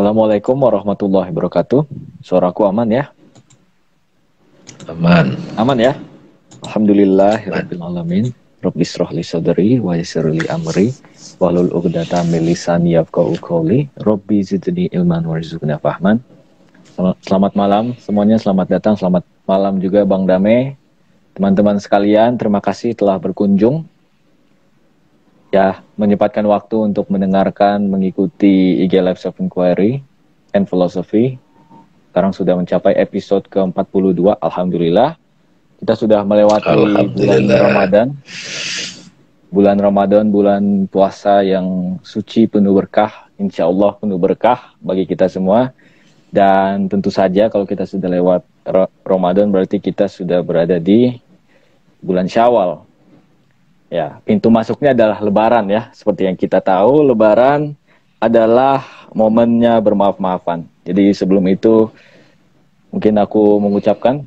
Assalamualaikum warahmatullahi wabarakatuh. Suaraku aman ya? Aman. Aman ya? Aman. Alhamdulillahirabbil alamin. Rabbi shrah li sadri wa yassir li amri wahlul 'uqdatam min lisani yafqahu qawli. Rabbi zidni ilman warzuqni fahman. Selamat malam semuanya, selamat datang, selamat malam juga Bang Dame. Teman-teman sekalian, terima kasih telah berkunjung. Ya, menyempatkan waktu untuk mendengarkan, mengikuti IG Live Self Inquiry and Philosophy. Sekarang sudah mencapai episode ke-42, Alhamdulillah. Kita sudah melewati bulan Ramadan. Bulan Ramadan, bulan puasa yang suci, penuh berkah. Insya Allah penuh berkah bagi kita semua. Dan tentu saja kalau kita sudah lewat Ramadan, berarti kita sudah berada di bulan Syawal. Ya, pintu masuknya adalah Lebaran ya. Seperti yang kita tahu, Lebaran adalah momennya bermaaf-maafan. Jadi sebelum itu mungkin aku mengucapkan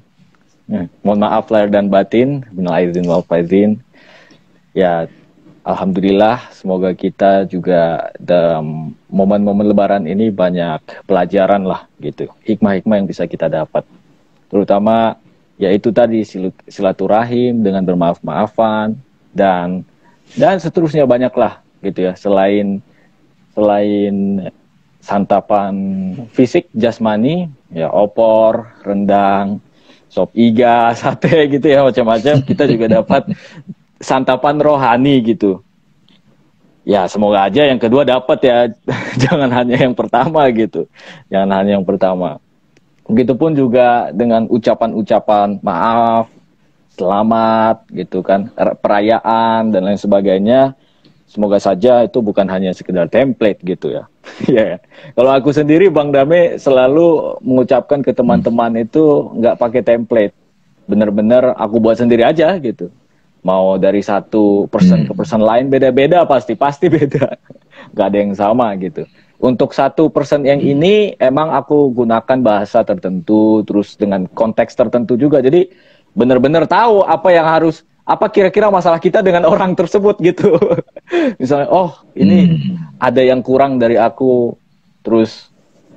mohon maaf lahir dan batin, minal aidin wal faizin. Ya, alhamdulillah semoga kita juga dalam momen-momen Lebaran ini banyak pelajaran lah gitu. Hikmah-hikmah yang bisa kita dapat. Terutama yaitu tadi silaturahim dengan bermaaf-maafan dan seterusnya banyaklah gitu ya, selain santapan fisik jasmani ya, opor, rendang, sop iga, sate gitu ya, macam-macam, kita juga dapat santapan rohani gitu ya. Semoga aja yang kedua dapat ya. Jangan hanya yang pertama gitu, jangan hanya yang pertama. Begitupun juga dengan ucapan-ucapan maaf, selamat gitu kan, perayaan dan lain sebagainya. Semoga saja itu bukan hanya sekedar template gitu ya. Ya. Kalau aku sendiri Bang Dame selalu mengucapkan ke teman-teman itu nggak pakai template. Bener-bener aku buat sendiri aja gitu. Mau dari satu person ke person lain beda-beda, pasti beda. Nggak ada yang sama gitu. Untuk satu person yang ini emang aku gunakan bahasa tertentu, terus dengan konteks tertentu juga. Jadi benar-benar tahu apa yang harus, apa kira-kira masalah kita dengan orang tersebut gitu. Misalnya, oh ini ada yang kurang dari aku, terus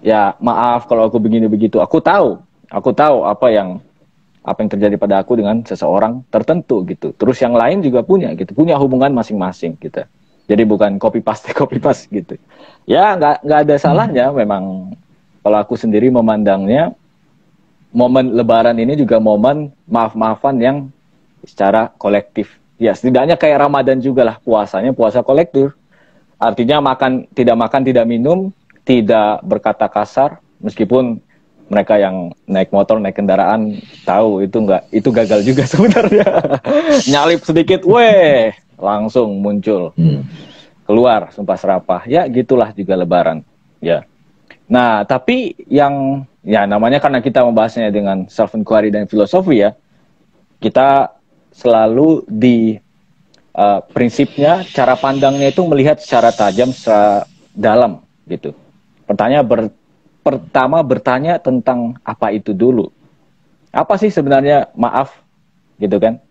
ya maaf kalau aku begini begitu. Aku tahu apa yang terjadi pada aku dengan seseorang tertentu gitu. Terus yang lain juga punya hubungan masing-masing gitu. Jadi bukan copy paste gitu. Ya nggak ada salahnya memang. Kalau aku sendiri memandangnya, momen Lebaran ini juga momen maaf-maafan yang secara kolektif. Ya setidaknya kayak Ramadan juga lah, puasanya puasa kolektif. Artinya makan tidak minum, tidak berkata kasar, meskipun mereka yang naik motor, naik kendaraan tahu itu gagal juga sebenarnya. Nyalip sedikit, weh, langsung muncul. Keluar sumpah serapah. Ya gitulah juga Lebaran. Ya. Nah, tapi yang ya namanya karena kita membahasnya dengan self inquiry dan filosofi ya, kita selalu di prinsipnya, cara pandangnya itu melihat secara tajam, secara dalam gitu. Pertama bertanya tentang apa itu dulu. Apa sih sebenarnya maaf gitu kan?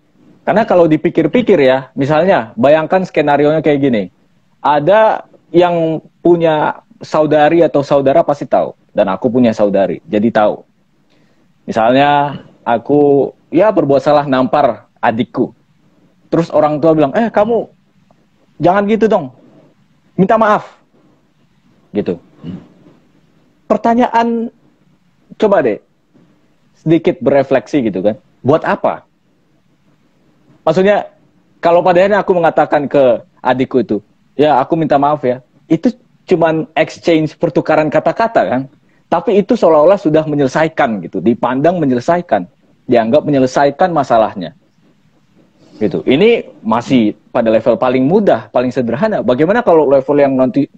Karena kalau dipikir-pikir ya, misalnya bayangkan skenarionya kayak gini. Ada yang punya saudari atau saudara pasti tahu, dan aku punya saudari, jadi tahu. Misalnya aku ya berbuat salah nampar adikku, terus orang tua bilang, kamu jangan gitu dong, minta maaf, gitu. Pertanyaan, coba deh sedikit berefleksi gitu kan, buat apa? Maksudnya kalau pada akhirnya aku mengatakan ke adikku itu, ya aku minta maaf ya, itu cuman exchange pertukaran kata-kata kan, tapi itu seolah-olah sudah menyelesaikan gitu, dipandang menyelesaikan, dianggap menyelesaikan masalahnya gitu. Ini masih pada level paling mudah, paling sederhana. Bagaimana kalau level yang nanti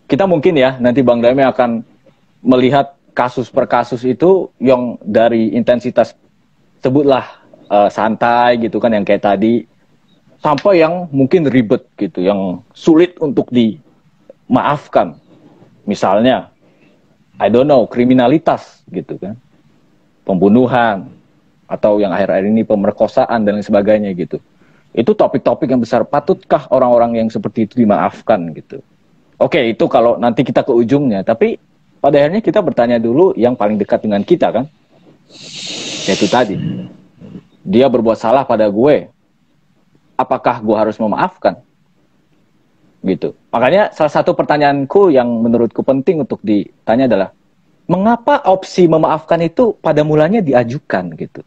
kita mungkin ya, nanti Bang Dame akan melihat kasus per kasus itu yang dari intensitas sebutlah santai gitu kan, yang kayak tadi, sampai yang mungkin ribet gitu, yang sulit untuk dimaafkan. Misalnya, I don't know, kriminalitas gitu kan, pembunuhan, atau yang akhir-akhir ini pemerkosaan dan lain sebagainya gitu. Itu topik-topik yang besar. Patutkah orang-orang yang seperti itu dimaafkan gitu? Oke, itu kalau nanti kita ke ujungnya. Tapi pada akhirnya kita bertanya dulu yang paling dekat dengan kita kan. Yaitu tadi, dia berbuat salah pada gue, apakah gue harus memaafkan? Gitu. Makanya salah satu pertanyaanku yang menurutku penting untuk ditanya adalah, mengapa opsi memaafkan itu pada mulanya diajukan gitu?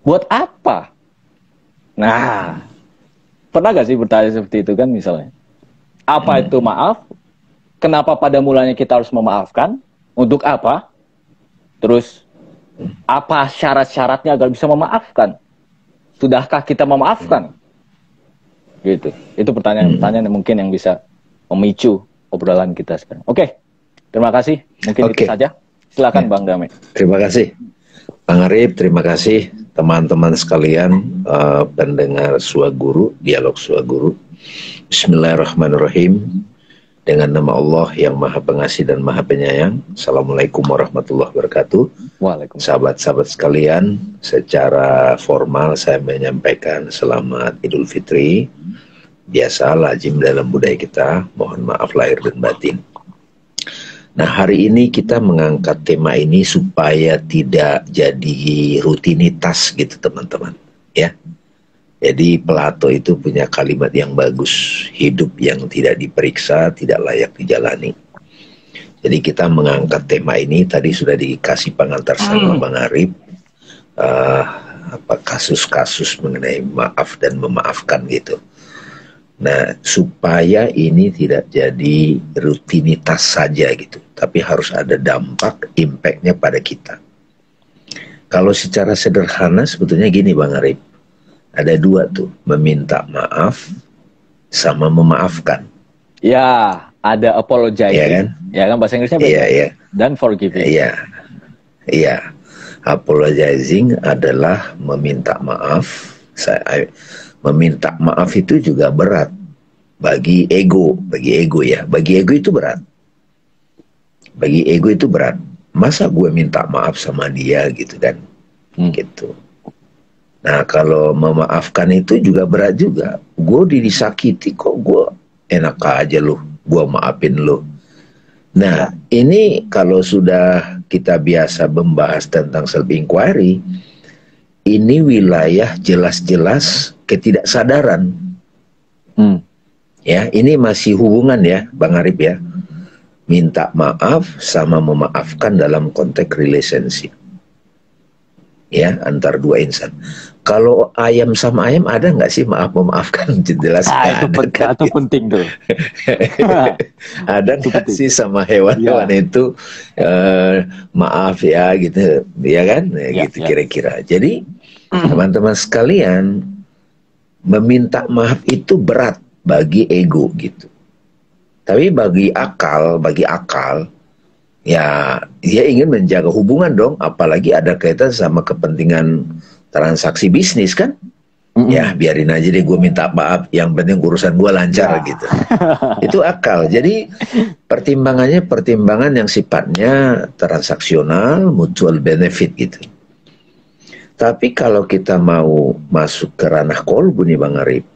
Buat apa? Nah, pernah gak sih bertanya seperti itu kan misalnya? Apa itu maaf? Kenapa pada mulanya kita harus memaafkan? Untuk apa? Terus, apa syarat-syaratnya agar bisa memaafkan? Sudahkah kita memaafkan? Gitu. Itu pertanyaan-pertanyaan yang mungkin yang bisa memicu obrolan kita sekarang. Oke, terima kasih. Mungkin itu saja. Silakan Bang Damai. Terima kasih Bang Arif, terima kasih teman-teman sekalian, pendengar Suaguru, dialog Suaguru. Bismillahirrahmanirrahim. Dengan nama Allah yang Maha Pengasih dan Maha Penyayang. Assalamualaikum warahmatullahi wabarakatuh. Waalaikumsalam. Sahabat-sahabat sekalian, secara formal saya menyampaikan selamat Idul Fitri. Biasa lazim dalam budaya kita, mohon maaf lahir dan batin. Nah, hari ini kita mengangkat tema ini supaya tidak jadi rutinitas gitu teman-teman, ya. Jadi Plato itu punya kalimat yang bagus, hidup yang tidak diperiksa tidak layak dijalani. Jadi kita mengangkat tema ini, tadi sudah dikasih pengantar sama Bang Arif, kasus-kasus mengenai maaf dan memaafkan gitu. Nah, supaya ini tidak jadi rutinitas saja gitu, tapi harus ada dampak, impact-nya pada kita. Kalau secara sederhana sebetulnya gini Bang Arif, ada dua tuh, meminta maaf sama memaafkan. Ya, ada apologizing. Iya kan? Ya kan bahasa Inggrisnya beda. Iya. Dan forgiving. Iya. Apologizing adalah meminta maaf. Meminta maaf itu juga berat bagi ego, ya. Bagi ego itu berat. Bagi ego itu berat. Masa gue minta maaf sama dia gitu kan? Gitu. Nah, kalau memaafkan itu juga berat juga. Gue disakiti kok gue enak aja loh, gue maafin lo. Nah, ini kalau sudah kita biasa membahas tentang self-inquiry, ini wilayah jelas-jelas ketidaksadaran. Ya, ini masih hubungan ya, Bang Arif ya. Minta maaf sama memaafkan dalam konteks relationship. Ya, antar dua insan. Kalau ayam sama ayam ada nggak sih maaf memaafkan? Jelas itu penting tuh. Ada nggak sih sama hewan-hewan itu maaf ya gitu, ya kan? Gitu kira-kira. Jadi teman-teman sekalian, meminta maaf itu berat bagi ego gitu. Tapi bagi akal, ya dia ingin menjaga hubungan dong, apalagi ada kaitan sama kepentingan transaksi bisnis kan. Ya biarin aja deh, gue minta maaf, yang penting urusan gue lancar gitu. Itu akal. Jadi pertimbangan yang sifatnya transaksional, mutual benefit gitu. Tapi kalau kita mau masuk ke ranah kolbu nih Bang Arif,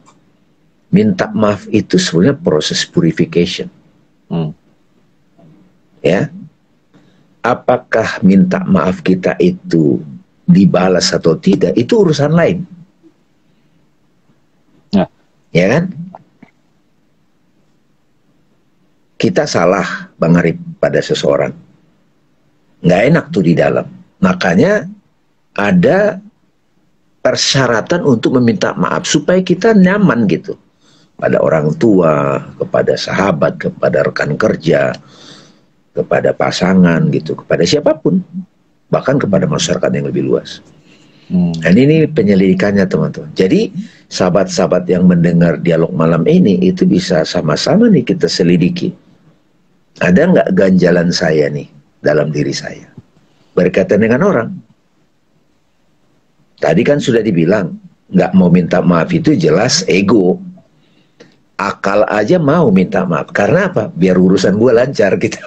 minta maaf itu sebenarnya proses purification. Ya, apakah minta maaf kita itu dibalas atau tidak, itu urusan lain. Ya kan? Kita salah Bang Arif pada seseorang, nggak enak tuh di dalam. Makanya ada persyaratan untuk meminta maaf supaya kita nyaman gitu. Pada orang tua, kepada sahabat, kepada rekan kerja, kepada pasangan gitu, kepada siapapun, bahkan kepada masyarakat yang lebih luas. Dan ini penyelidikannya teman-teman. Jadi sahabat-sahabat yang mendengar dialog malam ini itu bisa sama-sama nih kita selidiki. Ada nggak ganjalan saya nih dalam diri saya berkaitan dengan orang? Tadi kan sudah dibilang, nggak mau minta maaf itu jelas ego. Akal aja mau minta maaf. Karena apa? Biar urusan gue lancar gitu.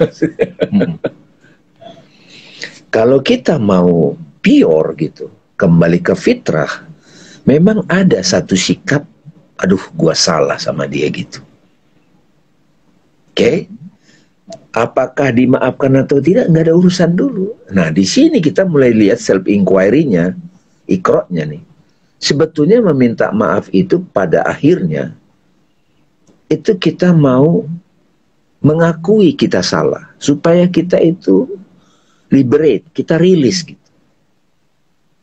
Kalau kita mau pure gitu, kembali ke fitrah, memang ada satu sikap, aduh gue salah sama dia gitu. Oke? apakah dimaafkan atau tidak, nggak ada urusan dulu. Nah, di sini kita mulai lihat self inquiry-nya, ikroknya nih. Sebetulnya meminta maaf itu pada akhirnya itu kita mau mengakui kita salah supaya kita itu liberate, kita rilis gitu.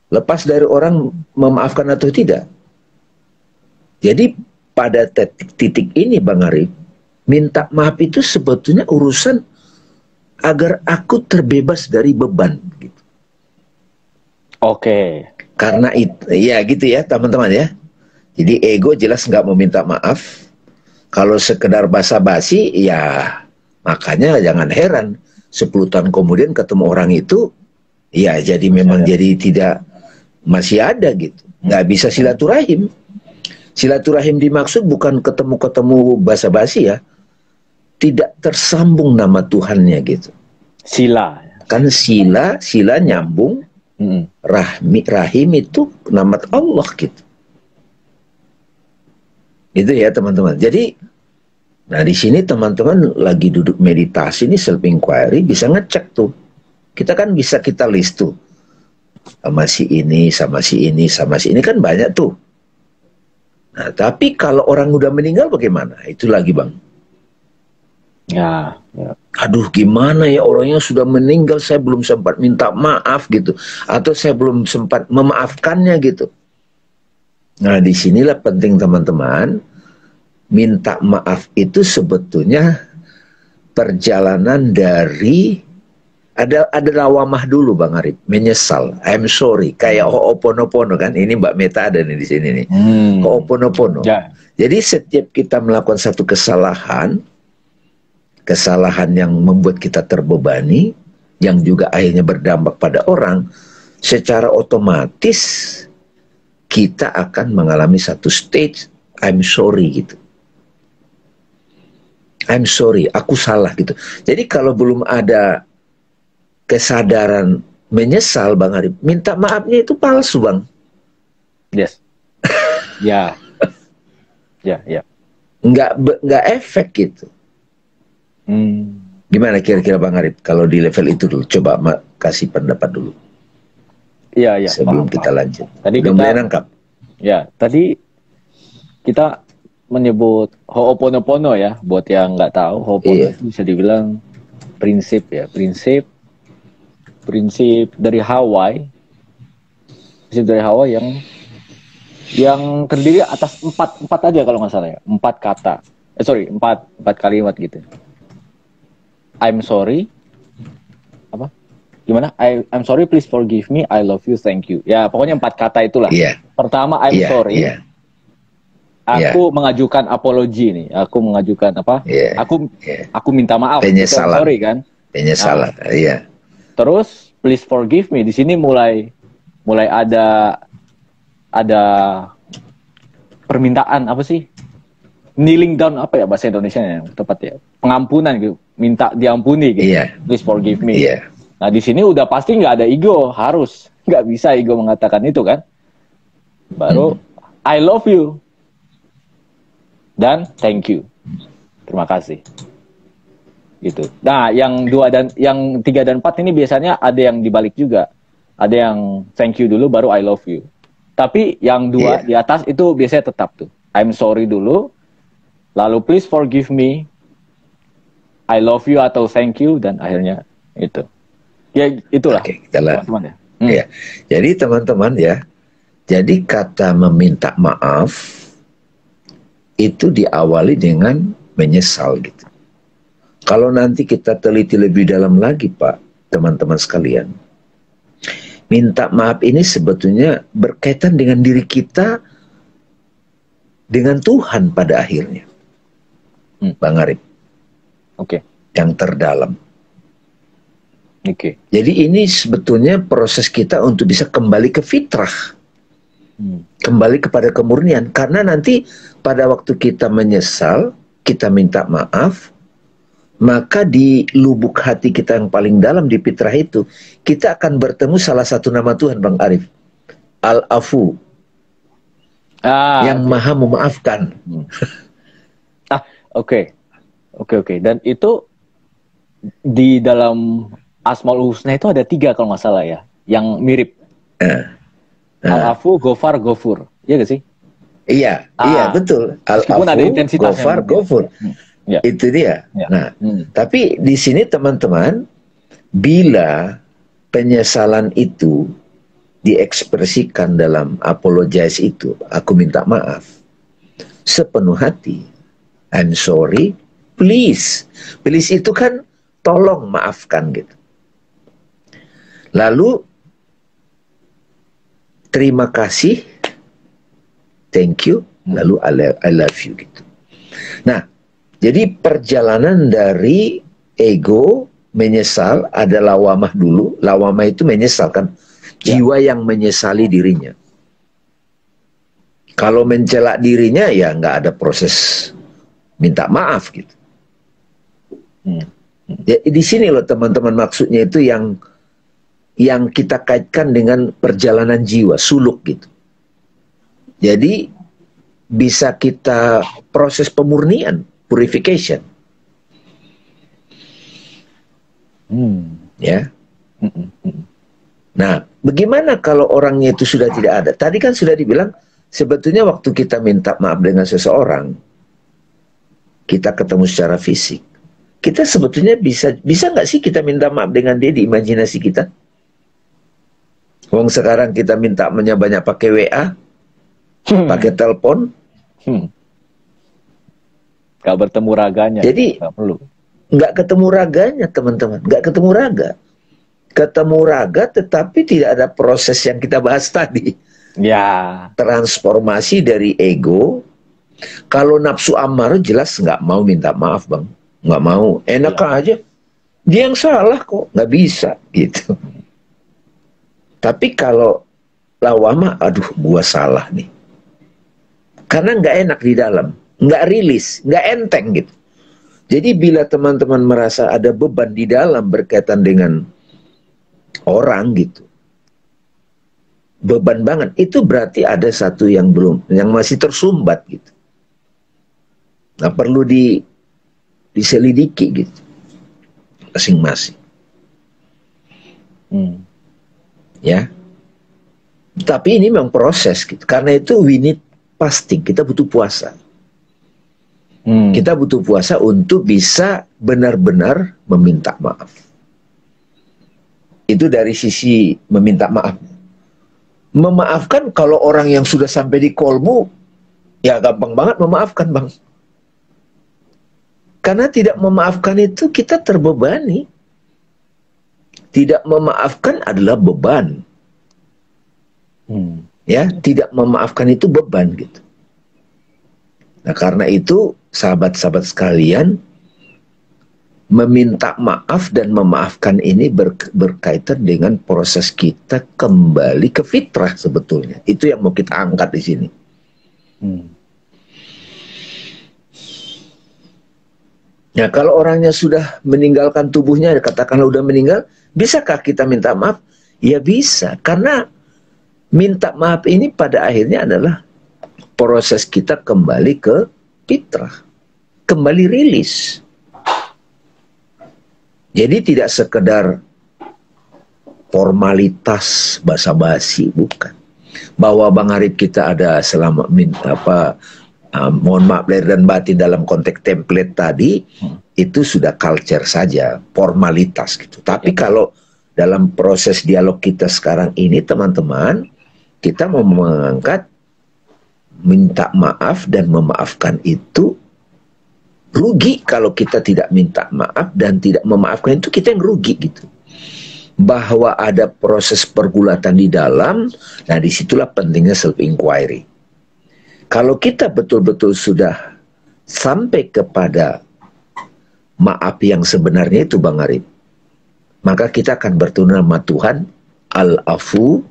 Lepas dari orang memaafkan atau tidak. Jadi pada titik ini Bang Arif, minta maaf itu sebetulnya urusan agar aku terbebas dari beban gitu. Oke. Karena itu, ya gitu ya teman-teman ya. Jadi ego jelas nggak mau minta maaf. Kalau sekedar basa-basi, ya makanya jangan heran 10 tahun kemudian ketemu orang itu, ya jadi memang jadi tidak, masih ada gitu. Nggak bisa silaturahim. Silaturahim dimaksud bukan ketemu-ketemu basa-basi ya. Tidak tersambung nama Tuhannya gitu. Sila. Kan sila nyambung. Rahim itu nama Allah gitu. Itu ya teman-teman. Jadi, nah di sini teman-teman lagi duduk meditasi ini self inquiry bisa ngecek tuh. Kita kan bisa kita list tuh. Sama si ini, sama si ini, sama si ini kan banyak tuh. Nah, tapi kalau orang udah meninggal bagaimana? Itu lagi Bang. Ya. Aduh gimana ya, orangnya sudah meninggal, saya belum sempat minta maaf gitu. Atau saya belum sempat memaafkannya gitu. Nah disinilah penting teman-teman. Minta maaf itu sebetulnya perjalanan dari ada lawamah dulu Bang Arif, menyesal, I'm sorry, kayak Ho'oponopono kan, ini Mbak Meta ada nih di sini nih, Ho'oponopono. Ya. Jadi setiap kita melakukan satu kesalahan yang membuat kita terbebani, yang juga akhirnya berdampak pada orang, secara otomatis kita akan mengalami satu stage, I'm sorry gitu. I'm sorry, aku salah gitu. Jadi kalau belum ada kesadaran menyesal Bang Arif, minta maafnya itu palsu Bang. Yes. Ya. Ya. Nggak efek gitu. Gimana kira-kira Bang Arif kalau di level itu dulu? Coba kasih pendapat dulu. Iya. Sebelum kita lanjut. Tadi udah mulai nangkap. Ya, tadi kita menyebut Ho'oponopono ya, buat yang nggak tahu, Ho'oponopono itu bisa dibilang prinsip ya, prinsip dari Hawaii, yang terdiri atas empat aja kalau nggak salah ya, 4 kata, empat kalimat gitu. I'm sorry, apa? Gimana? I'm sorry, please forgive me, I love you, thank you. Ya pokoknya 4 kata itulah. Pertama I'm sorry. Aku mengajukan apologi nih. Aku mengajukan apa? Aku minta maaf. Penyesalan. Sorry kan? Penyesalan. Terus please forgive me. Di sini mulai ada permintaan apa sih? Kneeling down apa ya bahasa Indonesia yang tepat ya? Pengampunan gitu. Minta diampuni gitu. Please forgive me. Nah di sini udah pasti nggak ada ego, harus nggak bisa ego mengatakan itu kan? Baru I love you. Dan thank you, terima kasih, gitu. Nah, yang 3 dan 4 ini biasanya ada yang dibalik juga, ada yang thank you dulu baru I love you. Tapi yang 2 di atas itu biasanya tetap tuh, I'm sorry dulu, lalu please forgive me, I love you atau thank you, dan akhirnya itu. Ya itulah. Oke, kita teman-teman ya. Jadi teman-teman ya, jadi kata meminta maaf itu diawali dengan menyesal gitu. Kalau nanti kita teliti lebih dalam lagi Pak, teman-teman sekalian, minta maaf ini sebetulnya berkaitan dengan diri kita dengan Tuhan pada akhirnya. Bang Arif. Yang terdalam. Jadi ini sebetulnya proses kita untuk bisa kembali ke fitrah. Kembali kepada kemurnian, karena nanti pada waktu kita menyesal, kita minta maaf, maka di lubuk hati kita yang paling dalam di fitrah itu, kita akan bertemu salah satu nama Tuhan Bang Arif, Al-Afu, yang maha memaafkan. Oke. Dan itu di dalam Asmaul Husna itu ada 3 kalau nggak salah ya, yang mirip. Al-Afu, Ghafar, Ghafur. Iya gak sih? Iya, iya betul. Meskipun ada Al-Afu, intensitasnya Ghafar, mungkin. Ghafur. Ya. Itu dia. Ya. Nah, tapi di sini teman-teman, bila penyesalan itu diekspresikan dalam apologize itu, aku minta maaf sepenuh hati, I'm sorry, please. Please itu kan tolong maafkan gitu. Lalu terima kasih, thank you, lalu I love you gitu. Nah, jadi perjalanan dari ego menyesal ada lawamah dulu. Lawamah itu menyesal kan, jiwa yang menyesali dirinya. Kalau mencela dirinya ya nggak ada proses minta maaf gitu. Ya, di sini loh teman-teman maksudnya itu yang kita kaitkan dengan perjalanan jiwa, suluk gitu. Jadi bisa kita proses pemurnian, purification. Ya. Nah, bagaimana kalau orangnya itu sudah tidak ada? Tadi kan sudah dibilang, sebetulnya waktu kita minta maaf dengan seseorang, kita ketemu secara fisik, kita sebetulnya bisa nggak sih kita minta maaf dengan dia di imajinasi kita? Wong sekarang kita minta banyak pakai WA, pakai telepon, nggak bertemu raganya. Jadi nggak perlu. Nggak ketemu raganya teman-teman, nggak ketemu raga. Ketemu raga tetapi tidak ada proses yang kita bahas tadi. Ya. Transformasi dari ego. Kalau nafsu amar jelas nggak mau minta maaf bang, nggak mau, enak aja. Dia yang salah kok, nggak bisa gitu. Tapi kalau lawama, aduh gua salah nih. Karena nggak enak di dalam, nggak rilis, nggak enteng gitu. Jadi bila teman-teman merasa ada beban di dalam berkaitan dengan orang gitu, beban banget, itu berarti ada satu yang yang masih tersumbat gitu. Nah perlu diselidiki gitu, masing-masing. Ya, tapi ini memang proses gitu. Karena itu we need fasting, kita butuh puasa. Kita butuh puasa untuk bisa benar-benar meminta maaf. Itu dari sisi meminta maaf. Memaafkan kalau orang yang sudah sampai di kolbu, ya gampang banget memaafkan bang. Karena tidak memaafkan itu kita terbebani. Tidak memaafkan adalah beban. Ya, tidak memaafkan itu beban gitu. Nah, karena itu sahabat-sahabat sekalian, meminta maaf dan memaafkan ini berkaitan dengan proses kita kembali ke fitrah sebetulnya. Itu yang mau kita angkat di sini. Nah, kalau orangnya sudah meninggalkan tubuhnya, katakanlah udah meninggal, bisakah kita minta maaf? Ya bisa, karena minta maaf ini pada akhirnya adalah proses kita kembali ke fitrah, kembali rilis. Jadi tidak sekedar formalitas basa-basi, bukan. Bahwa Bang Arif kita ada selama mohon maaf lahir dan batin dalam konteks template tadi, itu sudah culture saja, formalitas gitu. Tapi kalau dalam proses dialog kita sekarang ini teman-teman, kita mau mengangkat minta maaf dan memaafkan itu rugi kalau kita tidak minta maaf dan tidak memaafkan, itu kita yang rugi gitu. Bahwa ada proses pergulatan di dalam, nah disitulah pentingnya self inquiry. Kalau kita betul-betul sudah sampai kepada maaf yang sebenarnya itu Bang Arif, maka kita akan bertemu sama Tuhan Al-Afu,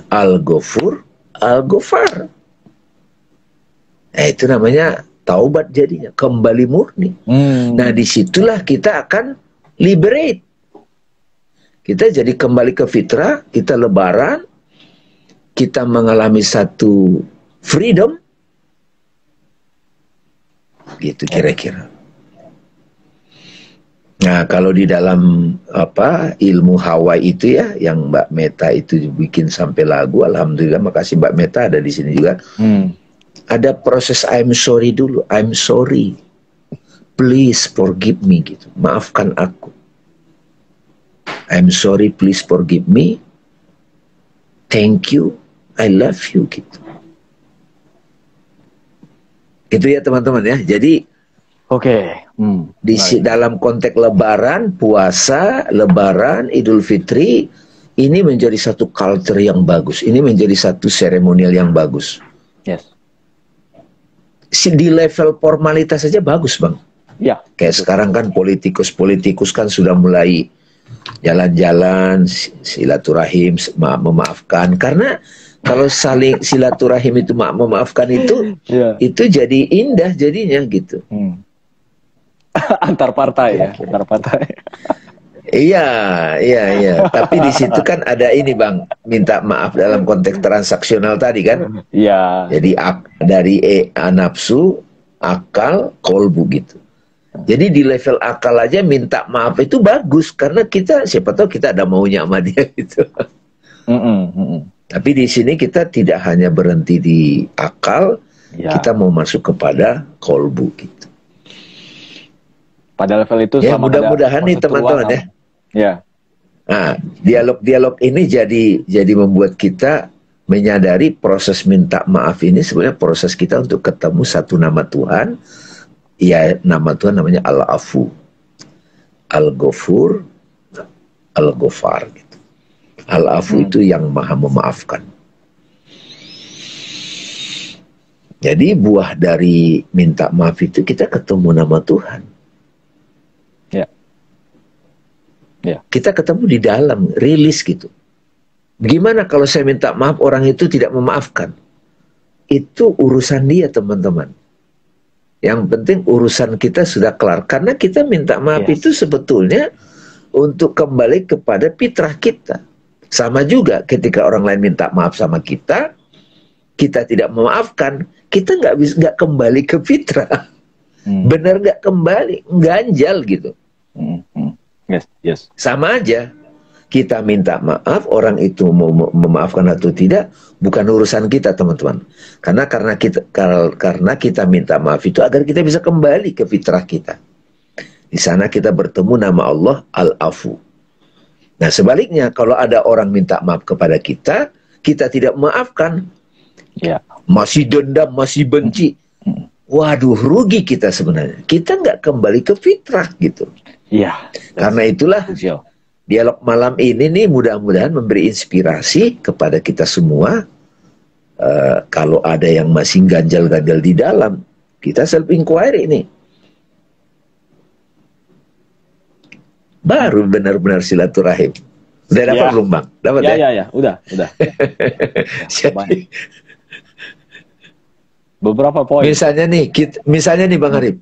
Al-Ghafur, Al-Ghafar. Nah, itu namanya taubat jadinya, kembali murni. Nah, disitulah kita akan liberate. Kita jadi kembali ke fitrah, kita lebaran, kita mengalami satu freedom. Gitu kira-kira. Nah, kalau di dalam ilmu Hawaii itu ya, yang Mbak Meta itu bikin sampai lagu, alhamdulillah, makasih Mbak Meta ada di sini juga. Ada proses I'm sorry dulu, I'm sorry, please forgive me gitu, maafkan aku. I'm sorry, please forgive me. Thank you, I love you gitu. Itu ya teman-teman ya. Jadi dalam konteks Lebaran, puasa, Lebaran, Idul Fitri, ini menjadi satu culture yang bagus. Ini menjadi satu seremonial yang bagus. Yes. Di level formalitas saja bagus, Bang. Ya. Kayak sekarang kan politikus kan sudah mulai jalan-jalan, silaturahim, memaafkan. Karena kalau saling silaturahim itu memaafkan itu, itu jadi indah jadinya gitu. Antar partai ya, antar partai. Iya. Tapi di situ kan ada ini Bang, minta maaf dalam konteks transaksional tadi kan. Iya. Jadi dari nafsu, akal, kolbu gitu. Jadi di level akal aja minta maaf itu bagus karena kita siapa tahu kita ada maunya sama dia gitu. Tapi di sini kita tidak hanya berhenti di akal, kita mau masuk kepada kolbu gitu. Pada level itu ya mudah-mudahan nih teman-teman ya. Ya. Nah, dialog-dialog ini jadi membuat kita menyadari proses minta maaf ini sebenarnya proses kita untuk ketemu satu nama Tuhan. Ya, nama Tuhan namanya Al-Afu, Al-Ghafur, Al-Ghafar gitu. Al-Afu itu yang maha memaafkan. Jadi buah dari minta maaf itu kita ketemu nama Tuhan. Ya. Kita ketemu di dalam, rilis gitu. Gimana kalau saya minta maaf orang itu tidak memaafkan? Itu urusan dia teman-teman. Yang penting urusan kita sudah kelar. Karena kita minta maaf itu sebetulnya untuk kembali kepada fitrah kita. Sama juga ketika orang lain minta maaf sama kita tidak memaafkan, kita nggak kembali ke fitrah. Benar nggak kembali, ganjal gitu. Yes. Sama aja. Kita minta maaf, orang itu mau memaafkan atau tidak, bukan urusan kita teman-teman. Karena kita minta maaf itu agar kita bisa kembali ke fitrah kita. Di sana kita bertemu nama Allah Al-Afu. Nah sebaliknya, kalau ada orang minta maaf kepada kita tidak memaafkan, masih dendam, masih benci, waduh rugi kita sebenarnya. Kita nggak kembali ke fitrah gitu. Iya. Karena itulah dialog malam ini nih mudah-mudahan memberi inspirasi kepada kita semua. Kalau ada yang masih ganjal-ganjal di dalam, kita self inquiry nih. Baru benar-benar silaturahim. Udah dapat belum Bang? Dapat ya? Udah. Jadi, beberapa poin. Misalnya nih Bang Arif,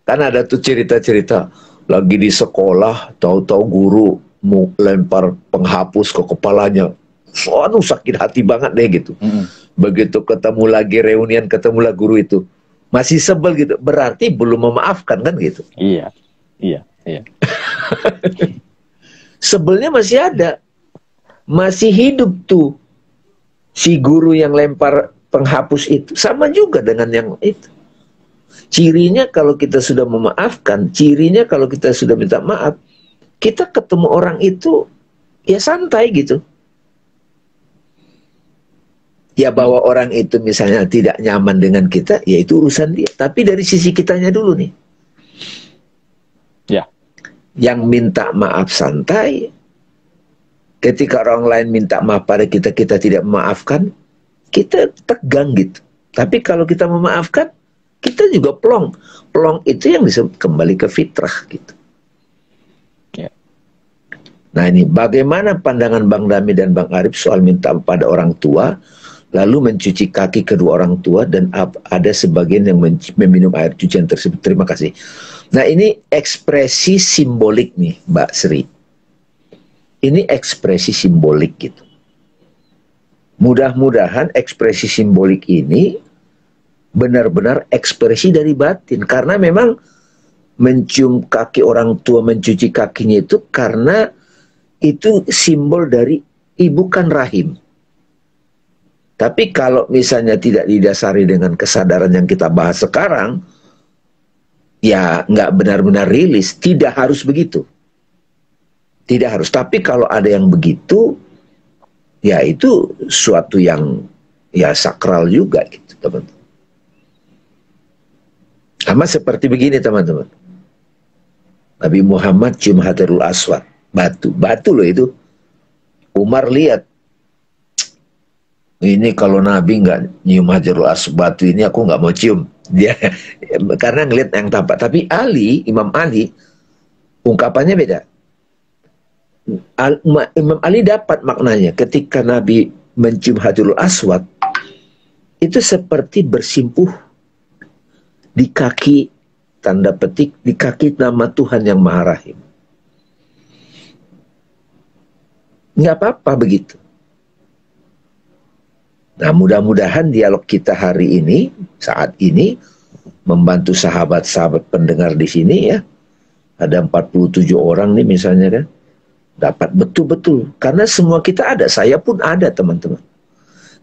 kan ada tuh cerita-cerita lagi di sekolah, tahu-tahu guru mau lempar penghapus ke kepalanya. Waduh sakit hati banget deh gitu. Begitu ketemu lagi reunian, ketemu guru itu masih sebel gitu. Berarti belum memaafkan kan gitu. Iya. Sebelnya masih ada. Masih hidup tuh si guru yang lempar penghapus itu. Sama juga dengan yang itu. Cirinya kalau kita sudah memaafkan, cirinya kalau kita sudah minta maaf, kita ketemu orang itu ya santai gitu. Ya bahwa orang itu misalnya tidak nyaman dengan kita, ya itu urusan dia. Tapi dari sisi kitanya dulu nih. Ya. Yang minta maaf santai, ketika orang lain minta maaf pada kita tidak memaafkan, kita tegang gitu. Tapi kalau kita memaafkan, kita juga plong. Plong itu yang bisa kembali ke fitrah gitu. Ya. Nah ini bagaimana pandangan Bang Dami dan Bang Arif soal minta pada orang tua, lalu mencuci kaki kedua orang tua, dan ada sebagian yang meminum air cucian tersebut. Terima kasih. Nah ini ekspresi simbolik nih Mbak Sri. Ini ekspresi simbolik gitu. Mudah-mudahan ekspresi simbolik ini benar-benar ekspresi dari batin. Karena memang mencium kaki orang tua, mencuci kakinya itu karena itu simbol dari ibukan rahim. Tapi kalau misalnya tidak didasari dengan kesadaran yang kita bahas sekarang, ya nggak benar-benar rilis, tidak harus begitu. Tidak harus. Tapi kalau ada yang begitu, ya itu suatu yang ya sakral juga gitu, teman-teman. Sama seperti begini, teman-teman. Nabi Muhammad cium Hajarul Aswad, batu loh itu. Umar lihat, ini kalau Nabi nggak nyium Hajarul Aswad batu ini, aku nggak mau cium. Dia karena ngelihat yang tampak. Tapi Ali, Imam Ali, ungkapannya beda. Imam Ali dapat maknanya ketika Nabi mencium Hajarul Aswad, itu seperti bersimpuh di kaki, tanda petik, di kaki nama Tuhan yang Maha Rahim. Nggak apa-apa begitu. Nah, mudah-mudahan dialog kita hari ini, saat ini, membantu sahabat-sahabat pendengar di sini ya. Ada 47 orang nih misalnya kan. Dapat betul-betul. Karena semua kita ada, saya pun ada, teman-teman.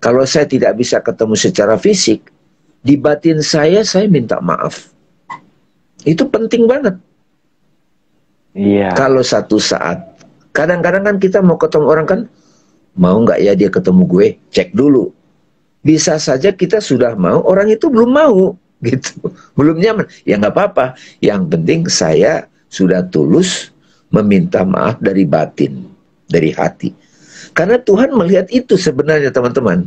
Kalau saya tidak bisa ketemu secara fisik, di batin saya minta maaf. Itu penting banget. Iya. Kalau satu saat, kadang-kadang kan kita mau ketemu orang kan, mau nggak ya dia ketemu gue? Cek dulu. Bisa saja kita sudah mau, orang itu belum mau, gitu. Belum nyaman. Ya nggak apa-apa. Yang penting saya sudah tulus meminta maaf dari batin, dari hati. Karena Tuhan melihat itu sebenarnya, teman-teman.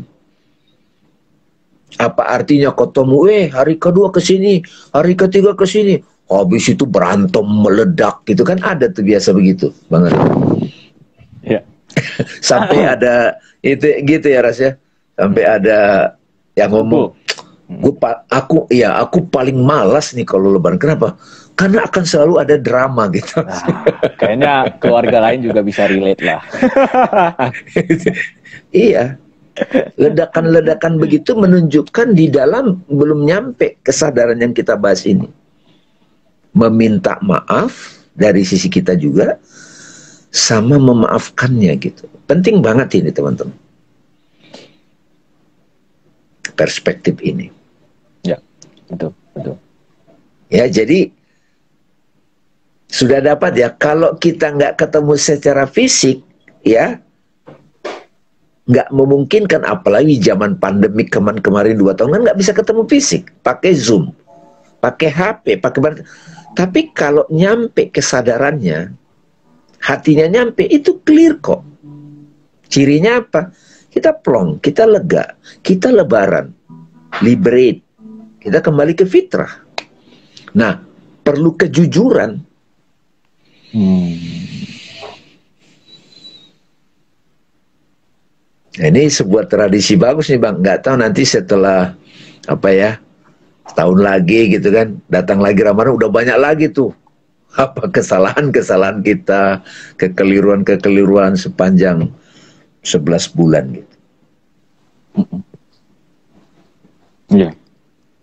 Apa artinya ketemu, hari kedua ke sini, hari ketiga ke sini, habis itu berantem meledak gitu kan, ada tuh biasa begitu, Bang Ari. Ya. Sampai ada itu gitu ya Ras ya. Sampai ada yang ngomong, aku paling malas nih kalau lebaran. Kenapa? Karena akan selalu ada drama gitu. Nah, kayaknya keluarga lain juga bisa relate lah. Iya. Ledakan-ledakan begitu menunjukkan di dalam belum nyampe kesadaran yang kita bahas ini. Meminta maaf dari sisi kita juga, sama memaafkannya gitu. Penting banget ini, teman-teman. Perspektif ini. Ya, betul. Ya, jadi sudah dapat ya, kalau kita nggak ketemu secara fisik, ya, nggak memungkinkan, apalagi zaman pandemi kemarin 2 tahun kan nggak bisa ketemu fisik, pakai Zoom, pakai HP, pakai. Tapi kalau nyampe kesadarannya, hatinya nyampe, itu clear kok. Cirinya apa? Kita plong, kita lega, kita lebaran, liberate, kita kembali ke fitrah. Nah, perlu kejujuran. Nah, ini sebuah tradisi bagus nih Bang. Nggak tahu nanti setelah tahun lagi gitu kan, datang lagi Ramadan udah banyak lagi tuh kesalahan-kesalahan kita, kekeliruan-kekeliruan sepanjang 11 bulan gitu. Iya.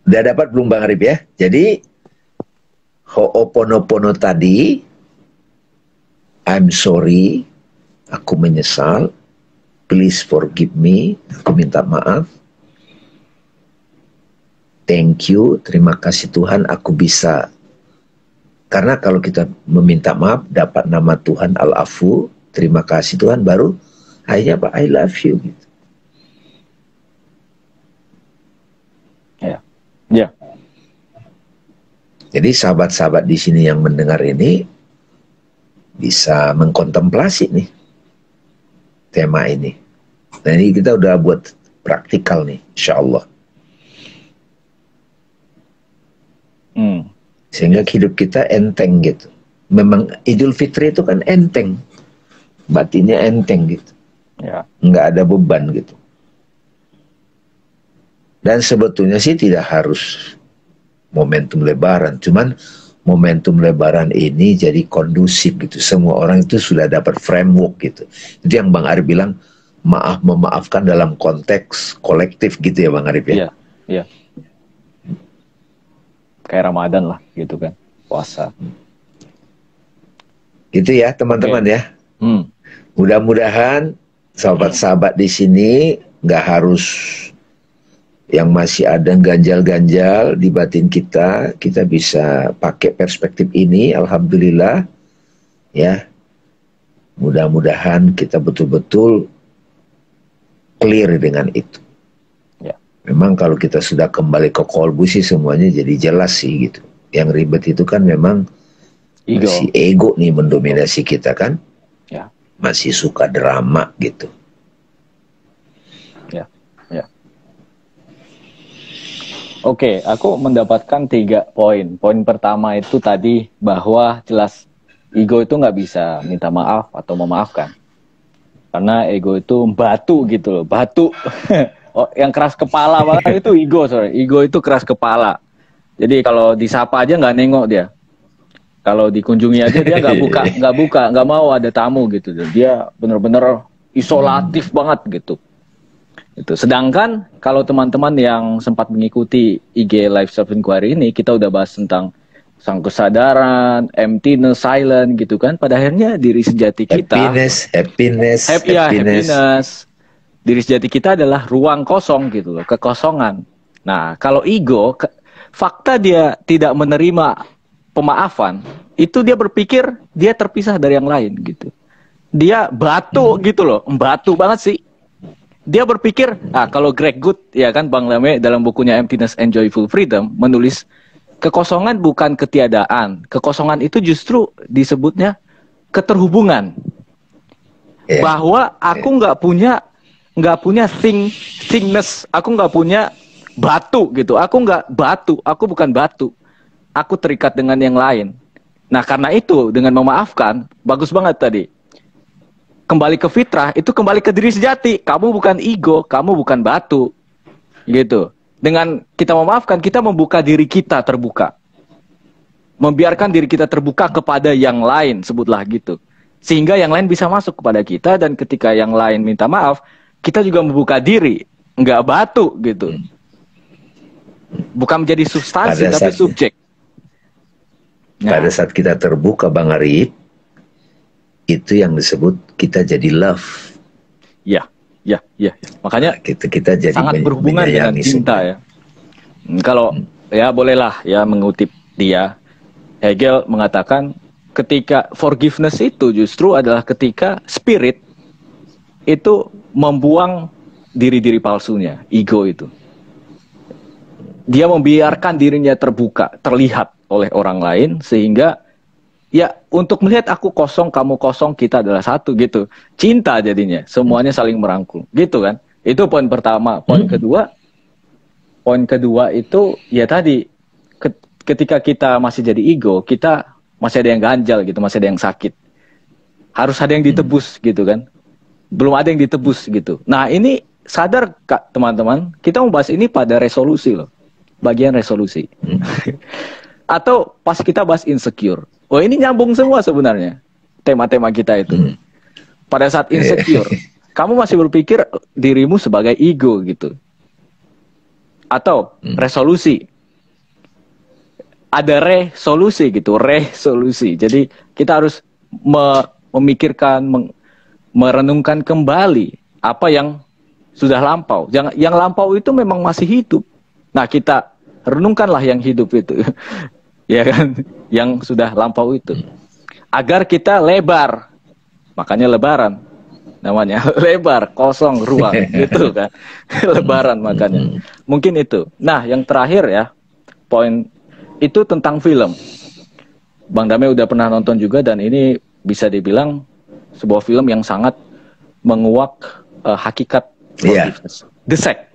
Udah dapat belum Bang Arif ya? Jadi Ho'oponopono tadi, I'm sorry, aku menyesal, please forgive me, aku minta maaf. Thank you, terima kasih Tuhan, aku bisa. Karena kalau kita meminta maaf, dapat nama Tuhan Al-Afu, terima kasih Tuhan, baru akhirnya apa? I love you gitu. Ya. Jadi sahabat-sahabat di sini yang mendengar ini bisa mengkontemplasi nih tema ini. Nah, ini kita udah buat praktikal nih, insya Allah. Sehingga hidup kita enteng gitu. Memang Idul Fitri itu kan enteng, batinnya enteng gitu. Ya. Nggak ada beban gitu. Dan sebetulnya sih tidak harus momentum lebaran, cuman momentum lebaran ini jadi kondusif gitu. Semua orang itu sudah dapat framework gitu. Itu yang Bang Arif bilang, memaafkan dalam konteks kolektif gitu ya Bang Arif ya? Iya. Kayak Ramadan lah gitu kan. puasa. Gitu ya teman-teman ya. Mudah-mudahan sahabat-sahabat di sini nggak harus yang masih ada ganjal-ganjal di batin kita bisa pakai perspektif ini. Alhamdulillah ya. Mudah-mudahan kita betul-betul clear dengan itu. Ya. Memang kalau kita sudah kembali ke kolbu sih semuanya jadi jelas sih gitu. Yang ribet itu kan memang masih ego nih mendominasi kita kan. Ya. Masih suka drama gitu. Ya, ya. Oke, aku mendapatkan 3 poin. Poin pertama itu tadi bahwa jelas ego itu nggak bisa minta maaf atau memaafkan. Karena ego itu batu gitu loh, batu. Oh, yang keras kepala banget itu ego, sorry. Ego itu keras kepala. Jadi kalau disapa aja nggak nengok dia. Kalau dikunjungi aja dia nggak mau ada tamu gitu. Dia bener-bener isolatif banget gitu. Itu. Sedangkan kalau teman-teman yang sempat mengikuti IG Live Self Inquiry ini, kita udah bahas tentang sang kesadaran, emptiness, silent gitu kan. Pada akhirnya diri sejati kita happiness. Diri sejati kita adalah ruang kosong gitu loh, kekosongan. Nah, kalau ego, fakta dia tidak menerima pemaafan, itu dia berpikir dia terpisah dari yang lain gitu. Dia batu gitu loh, batu banget sih. Dia berpikir, kalau Greg Good ya kan Bang Lame dalam bukunya Emptiness and Joyful Freedom menulis kekosongan bukan ketiadaan. Kekosongan itu justru disebutnya keterhubungan. Bahwa aku nggak punya thingness, aku nggak punya batu gitu. Aku nggak batu, aku bukan batu. Aku terikat dengan yang lain. Nah, karena itu dengan memaafkan, bagus banget tadi. Kembali ke fitrah, itu kembali ke diri sejati. Kamu bukan ego, kamu bukan batu. Gitu. Dengan kita memaafkan, kita membuka diri kita terbuka. Membiarkan diri kita terbuka kepada yang lain, sebutlah gitu. Sehingga yang lain bisa masuk kepada kita, dan ketika yang lain minta maaf, kita juga membuka diri. Nggak batu, gitu. Bukan menjadi substansi, tapi subjek. Pada saat kita terbuka, Bang Arif, itu yang disebut kita jadi love. Ya. Makanya kita jadi sangat berhubungan dengan cinta ya. Kalau ya bolehlah ya mengutip dia, Hegel mengatakan ketika forgiveness itu justru adalah ketika spirit itu membuang diri-diri palsunya, ego itu. Dia membiarkan dirinya terbuka, terlihat oleh orang lain sehingga ya untuk melihat aku kosong, kamu kosong, kita adalah satu gitu. Cinta jadinya, semuanya saling merangkul. Gitu kan. Itu poin pertama. Poin kedua itu ya tadi ketika kita masih jadi ego, kita masih ada yang ganjal gitu, masih ada yang sakit. Harus ada yang ditebus gitu kan. Belum ada yang ditebus gitu. Nah, ini sadar Kak teman-teman, kita mau bahas ini pada resolusi loh. Bagian resolusi. Atau pas kita bahas insecure. Oh, ini nyambung semua sebenarnya tema-tema kita itu. Pada saat insecure, kamu masih berpikir dirimu sebagai ego gitu. Atau resolusi. Ada resolusi gitu, resolusi. Jadi kita harus memikirkan, merenungkan kembali apa yang sudah lampau. Yang lampau itu memang masih hidup. Nah, kita renungkanlah yang hidup itu. Ya kan, yang sudah lampau itu, agar kita lebar, makanya lebaran, namanya lebar, kosong ruang, gitu kan, lebaran makanya, mungkin itu. Nah, yang terakhir ya, poin itu tentang film. Bang Dame udah pernah nonton juga dan ini bisa dibilang sebuah film yang sangat menguak hakikat forgiveness. The Sack.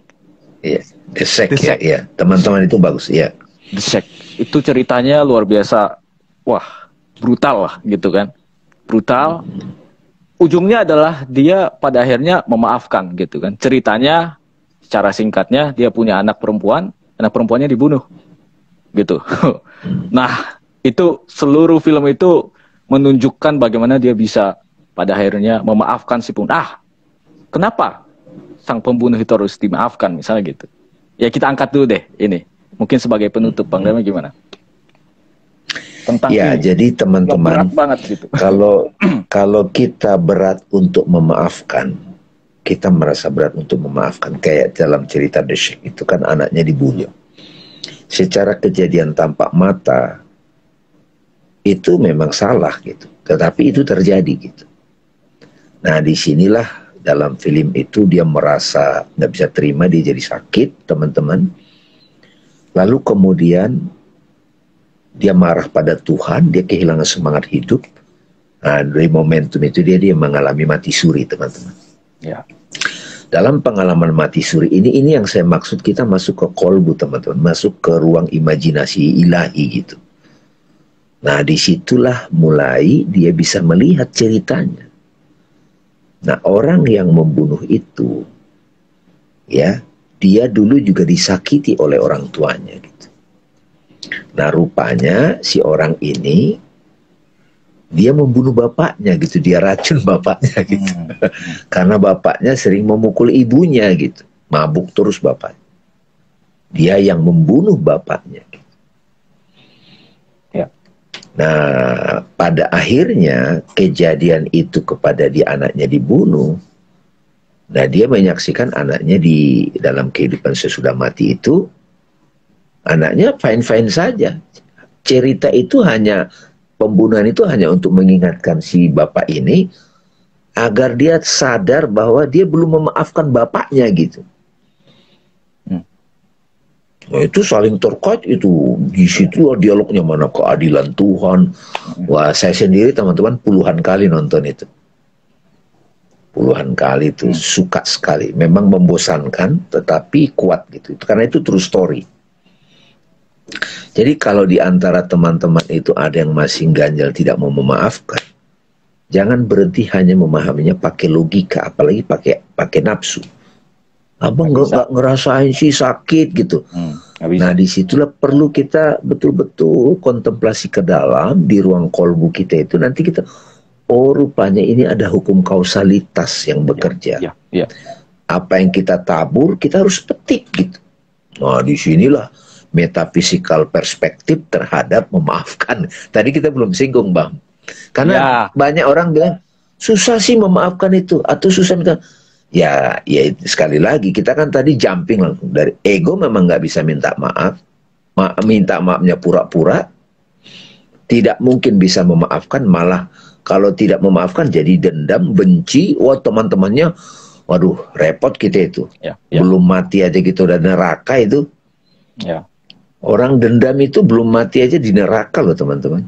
Iya, The Sack ya. Teman-teman itu bagus ya. The Sack itu ceritanya luar biasa, wah brutal lah gitu kan, brutal. Ujungnya adalah dia pada akhirnya memaafkan gitu kan. Ceritanya secara singkatnya dia punya anak perempuannya dibunuh gitu. Nah itu seluruh film itu menunjukkan bagaimana dia bisa pada akhirnya memaafkan si pembunuh. Kenapa sang pembunuh itu harus dimaafkan misalnya gitu. Ya kita angkat dulu deh ini. Mungkin sebagai penutup, Bang Dame gimana? tentang Ya, ini. jadi teman-teman, Berat banget gitu. kalau kita berat untuk memaafkan, kita merasa berat untuk memaafkan. Kayak dalam cerita The Sheikh itu kan anaknya dibunuh. Secara kejadian tampak mata itu memang salah gitu, tetapi itu terjadi gitu. Nah, disinilah dalam film itu dia merasa nggak bisa terima, dia jadi sakit, teman-teman. Lalu kemudian dia marah pada Tuhan, dia kehilangan semangat hidup. Nah, dari momentum itu dia mengalami mati suri, teman-teman. Ya. Dalam pengalaman mati suri ini yang saya maksud, kita masuk ke kolbu, teman-teman, masuk ke ruang imajinasi ilahi gitu. Nah, disitulah mulai dia bisa melihat ceritanya. Nah, orang yang membunuh itu, ya, dia dulu juga disakiti oleh orang tuanya gitu. Nah, rupanya si orang ini dia membunuh bapaknya gitu, dia racun bapaknya gitu. Karena bapaknya sering memukul ibunya gitu, mabuk terus bapaknya. Dia yang membunuh bapaknya gitu. Ya. Nah, pada akhirnya kejadian itu kepada dia, anaknya dibunuh. Nah, dia menyaksikan anaknya di dalam kehidupan sesudah mati itu, anaknya fine-fine saja. Cerita itu hanya, pembunuhan itu hanya untuk mengingatkan si bapak ini agar dia sadar bahwa dia belum memaafkan bapaknya gitu. Nah, itu saling terkait itu. Di situ dialognya, mana keadilan Tuhan. Wah, saya sendiri teman-teman puluhan kali nonton itu. Puluhan kali itu, suka sekali. Memang membosankan, tetapi kuat gitu. Karena itu true story. Jadi kalau di antara teman-teman itu ada yang masih ganjal tidak mau memaafkan, jangan berhenti hanya memahaminya pakai logika, apalagi pakai nafsu. Abang nggak ngerasain sih sakit gitu. Nah, disitulah perlu kita betul-betul kontemplasi ke dalam di ruang kolbu kita itu. Nanti kita, oh rupanya ini ada hukum kausalitas yang bekerja. Ya. Apa yang kita tabur kita harus petik gitu. Nah, disinilah metafisikal perspektif terhadap memaafkan. Tadi kita belum singgung, Bang. Karena banyak orang bilang susah sih memaafkan itu, atau susah minta. Ya sekali lagi kita kan tadi jumping langsung dari ego, memang nggak bisa minta maaf, minta maafnya pura-pura, tidak mungkin bisa memaafkan, malah kalau tidak memaafkan jadi dendam, benci, wah teman-temannya, waduh repot kita itu, belum mati aja gitu udah neraka itu, orang dendam itu belum mati aja di neraka loh teman-teman.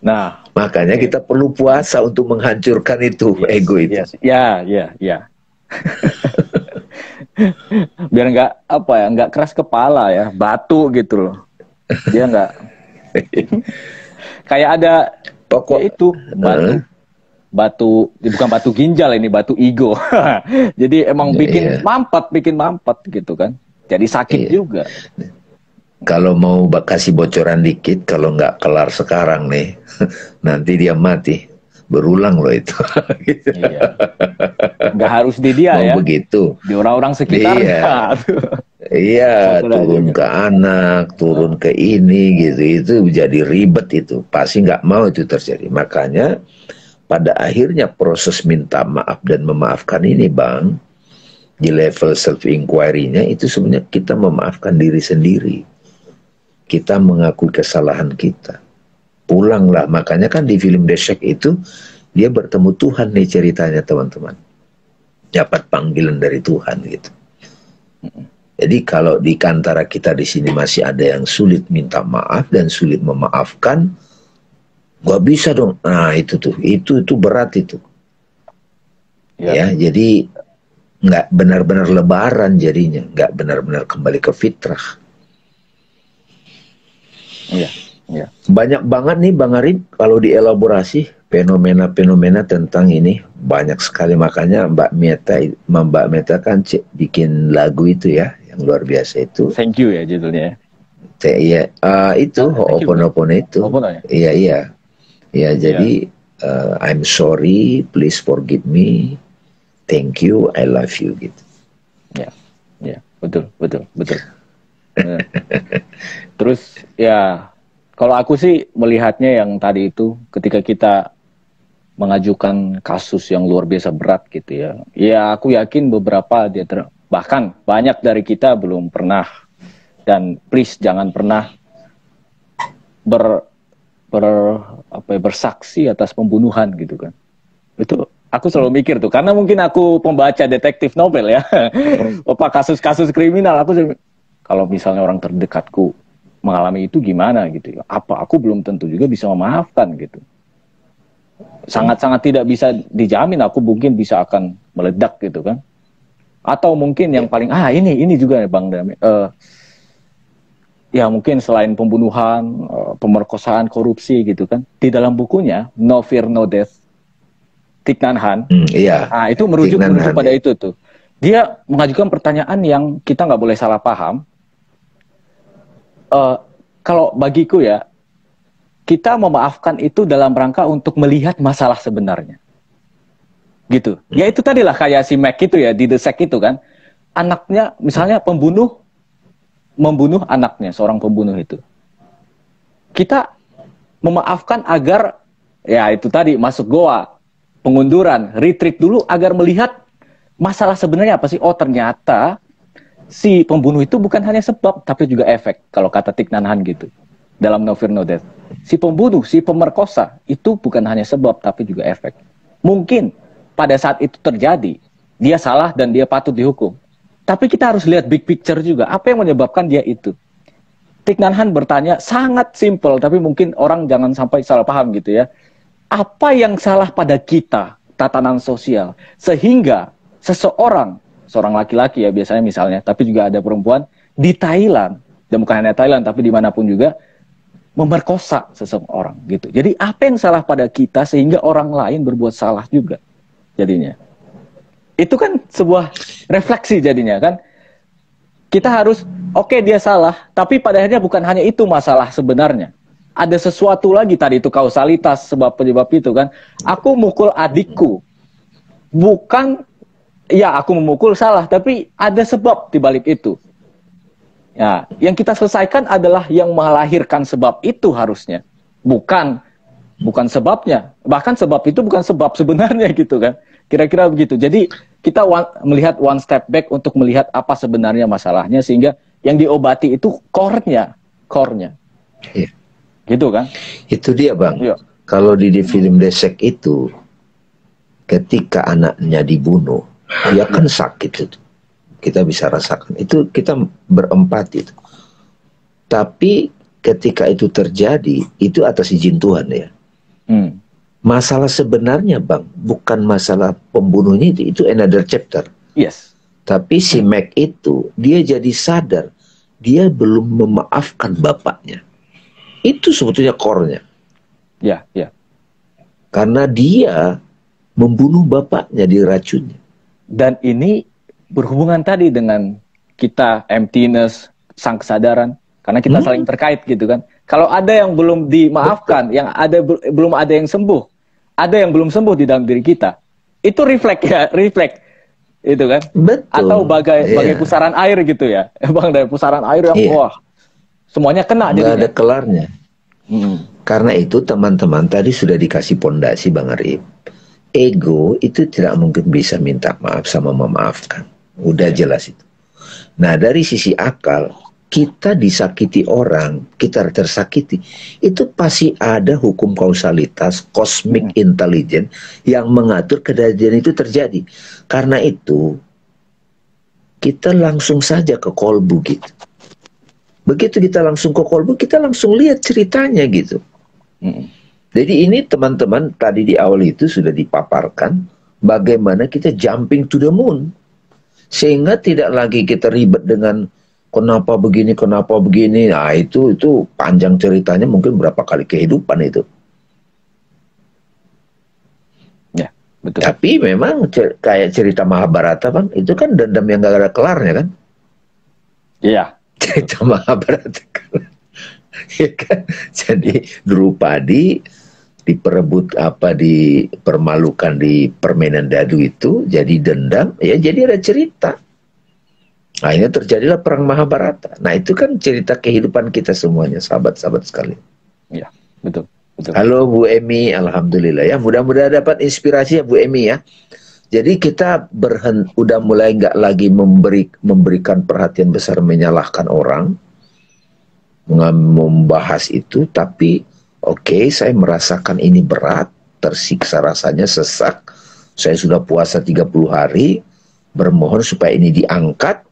Nah, makanya kita perlu puasa untuk menghancurkan itu ego itu. Ya. Biar nggak keras kepala ya, batu gitu loh. Dia nggak kayak ada ya itu batu, bukan batu ginjal ini, batu ego. Jadi emang bikin mampet gitu kan. Jadi sakit juga. Kalau mau kasih bocoran dikit, kalau nggak kelar sekarang nih, nanti dia mati. Berulang loh itu. Nggak harus di dia ya. Begitu. Di orang-orang sekitar. Iya, turun ke anak, turun ke ini gitu. Itu jadi ribet itu. Pasti nggak mau itu terjadi. Makanya pada akhirnya proses minta maaf dan memaafkan ini, Bang, di level self-inquiry-nya itu sebenarnya kita memaafkan diri sendiri. Kita mengakui kesalahan kita. Pulanglah. Makanya kan di film The Sheikh itu dia bertemu Tuhan nih ceritanya teman-teman. Dapat panggilan dari Tuhan gitu. Jadi kalau di antara kita di sini masih ada yang sulit minta maaf dan sulit memaafkan, gak bisa dong. Nah itu tuh, itu berat itu. Ya, jadi nggak benar-benar lebaran jadinya, nggak benar-benar kembali ke fitrah. Iya. Banyak banget nih Bang Arif kalau dielaborasi fenomena-fenomena tentang ini banyak sekali, makanya Mbak Meta kan bikin lagu itu ya yang luar biasa itu. Thank you ya judulnya. Iya, itu Ho'oponopono itu. Iya. Jadi I'm sorry, please forgive me, thank you, I love you gitu. Ya. betul, betul, betul. Nah, terus ya, kalau aku sih melihatnya yang tadi itu, ketika kita mengajukan kasus yang luar biasa berat gitu ya, ya aku yakin beberapa bahkan banyak dari kita belum pernah, dan please jangan pernah ber, ber apa ya, bersaksi atas pembunuhan gitu kan. Itu aku selalu mikir tuh, karena mungkin aku pembaca detektif novel ya, apa kasus-kasus kriminal, kalau misalnya orang terdekatku mengalami itu gimana gitu ya, apa aku belum tentu juga bisa memaafkan gitu. Sangat-sangat tidak bisa dijamin aku mungkin bisa akan meledak gitu kan. Atau mungkin yang paling ini juga Bang Dami, ya mungkin selain pembunuhan, pemerkosaan, korupsi gitu kan, di dalam bukunya No Fear No Death, Thich Nhat Hanh, iya. Itu merujuk pada itu tuh. Dia mengajukan pertanyaan yang kita nggak boleh salah paham. Kalau bagiku ya, kita memaafkan itu dalam rangka untuk melihat masalah sebenarnya. Gitu. Ya itu tadilah kayak si Mac itu ya, di The Sack itu kan. Anaknya, misalnya membunuh anaknya, seorang pembunuh itu. Kita memaafkan agar, ya itu tadi, masuk goa, pengunduran, retreat dulu agar melihat masalah sebenarnya apa sih. Oh ternyata si pembunuh itu bukan hanya sebab, tapi juga efek. Kalau kata Thich Nhat Hanh gitu, dalam No Fear No Death. Si pembunuh, si pemerkosa, itu bukan hanya sebab, tapi juga efek. Mungkin pada saat itu terjadi, dia salah dan dia patut dihukum. Tapi kita harus lihat big picture juga. Apa yang menyebabkan dia itu? Thich Nhat Hanh bertanya, sangat simple, tapi mungkin orang jangan sampai salah paham gitu ya. Apa yang salah pada kita, tatanan sosial, sehingga seorang laki-laki ya biasanya misalnya, tapi juga ada perempuan di Thailand, dan bukan hanya Thailand, tapi dimanapun juga, memerkosa seseorang gitu. Jadi apa yang salah pada kita sehingga orang lain berbuat salah juga jadinya. Itu kan sebuah refleksi jadinya kan. Kita harus, oke, dia salah, tapi pada akhirnya bukan hanya itu masalah sebenarnya. Ada sesuatu lagi tadi itu, kausalitas, sebab penyebab itu kan. Aku mukul adikku, bukan ya aku memukul salah, tapi ada sebab di balik itu. Ya, yang kita selesaikan adalah yang melahirkan sebab itu harusnya, bukan sebabnya. Bahkan sebab itu bukan sebab sebenarnya gitu kan. Kira-kira begitu. Jadi kita melihat one step back untuk melihat apa sebenarnya masalahnya, sehingga yang diobati itu core-nya. Iya. Gitu kan? Itu dia Bang. Iya. Kalau di film The Sack itu, ketika anaknya dibunuh, dia kan sakit itu. Kita bisa rasakan. Itu kita berempati itu. Tapi ketika itu terjadi, itu atas izin Tuhan ya. Masalah sebenarnya Bang, bukan masalah pembunuhnya itu another chapter. Yes. Tapi si Mac itu, dia jadi sadar, dia belum memaafkan bapaknya. Itu sebetulnya core-nya. Ya, ya. Karena dia membunuh bapaknya, diracunnya. Dan ini berhubungan tadi dengan kita, emptiness, sang kesadaran. Karena kita saling terkait gitu kan. Kalau ada yang belum dimaafkan, yang ada belum ada yang sembuh, ada yang belum sembuh di dalam diri kita, itu refleks itu kan. Betul. Atau bagai pusaran air gitu ya, Bang, dari pusaran air yang wah semuanya kena. Nggak ada kelarnya. Karena itu teman-teman tadi sudah dikasih pondasi Bang Arif. Ego itu tidak mungkin bisa minta maaf sama memaafkan. Udah jelas itu. Nah dari sisi akal, kita disakiti orang, kita tersakiti, itu pasti ada hukum kausalitas, cosmic intelligence yang mengatur kejadian itu terjadi. Karena itu, kita langsung saja ke kolbu gitu. Begitu kita langsung ke kolbu, kita langsung lihat ceritanya gitu. Jadi ini teman-teman tadi di awal itu sudah dipaparkan bagaimana kita jumping to the moon. Sehingga tidak lagi kita ribet dengan kenapa begini. Nah itu panjang ceritanya, mungkin berapa kali kehidupan itu. Ya, betul. Tapi memang kayak cerita Mahabharata Bang, itu kan dendam yang gak ada kelarnya kan? Iya. Cerita Mahabharata ya kan? Jadi Drupadi diperebut dipermalukan di permainan dadu itu, jadi dendam, ya jadi ada cerita. Akhirnya terjadilah perang Mahabharata. Nah itu kan cerita kehidupan kita semuanya, sahabat-sahabat sekalian. Ya, betul, betul. Halo Bu Emi, alhamdulillah ya. Mudah-mudahan dapat inspirasi ya Bu Emi ya. Jadi kita udah mulai nggak lagi memberikan perhatian besar menyalahkan orang, membahas itu, tapi oke, saya merasakan ini berat, tersiksa rasanya, sesak. Saya sudah puasa 30 hari, bermohon supaya ini diangkat.